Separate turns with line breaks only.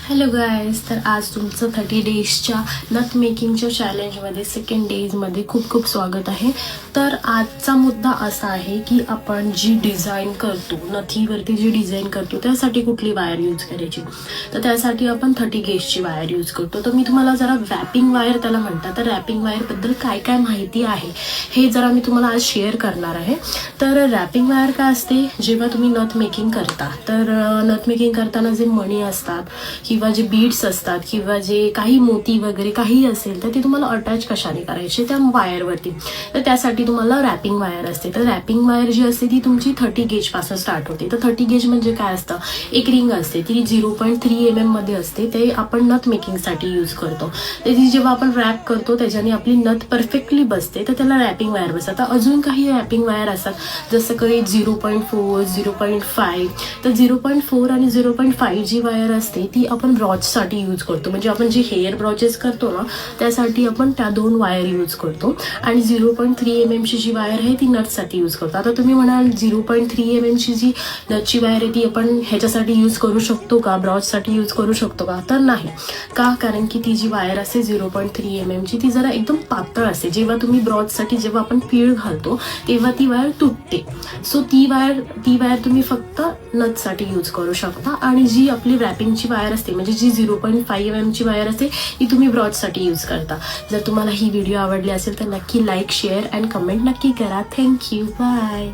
Hello guys, तर आज तुमचं 30 डेजच्या नथ मेकिंगच्या चॅलेंजमध्ये सेकंड डेजमध्ये खूप खूप स्वागत आहे. तर आजचा मुद्दा असा आहे की आपण जी डिझाईन करतो, नथीवरती जी डिझाईन करतो त्यासाठी कुठली वायर यूज करायची. तर त्यासाठी आपण 30 गेजची वायर यूज करतो. तर मी तुम्हाला जरा रॅपिंग वायर त्याला म्हणतात, तर रॅपिंग वायरबद्दल काय काय माहिती आहे हे जरा मी तुम्हाला आज शेअर करणार आहे. तर रॅपिंग वायर काय असते, जेव्हा तुम्ही नथ मेकिंग करता तर नथ मेकिंग करताना जे मणी असतात किंवा जे बीड्स असतात किंवा जे काही मोती वगैरे काही असेल तर ते तुम्हाला अटॅच कशाने करायचे त्या वायरवरती. तर त्यासाठी तुम्हाला रॅपिंग वायर असते. तर रॅपिंग वायर जी असते ती तुमची 30 गेज पासून स्टार्ट होते. तर 30 गेज म्हणजे काय असतं, एक रिंग असते ती 0.3 mm मध्ये असते. ते आपण नथ मेकिंगसाठी यूज करतो. तर ती जेव्हा आपण रॅप करतो त्याच्याने आपली नथ परफेक्टली बसते, तर त्याला रॅपिंग वायर बसतात. तर अजून काही रॅपिंग वायर असतात जसं काही 0.4, 0.5. तर 0.4 आणि 0.5 जी वायर असते ती आपण ब्रॉचसाठी यूज करतो. म्हणजे आपण जे हेअर ब्रॉचेस करतो ना त्यासाठी आपण त्या दोन वायर यूज करतो. आणि 0.3 mm ची जी वायर आहे ती नटसाठी यूज करतो. आता तुम्ही म्हणाल 0.3 mm ची जी नटची वायर आहे ती आपण ह्याच्यासाठी यूज करू शकतो का, ब्रॉचसाठी यूज करू शकतो का? तर नाही का, कारण की ती जी वायर असते 0.3 mm ची ती जरा एकदम पातळ असते. जेव्हा तुम्ही ब्रॉचसाठी जेव्हा आपण पीळ घालतो तेव्हा ती वायर तुटते. सो ती वायर तुम्ही फक्त नथसाठी यूज करू शकता. आणि जी आपली रॅपिंगची वायर असते म्हणजे जी 0.5 mm ची वायर असते ती तुम्ही ब्रॉचसाठी यूज करता. जर तुम्हाला ही व्हिडिओ आवडली असेल तर नक्की लाईक, शेअर अँड कमेंट नक्की करा. Thank you, bye.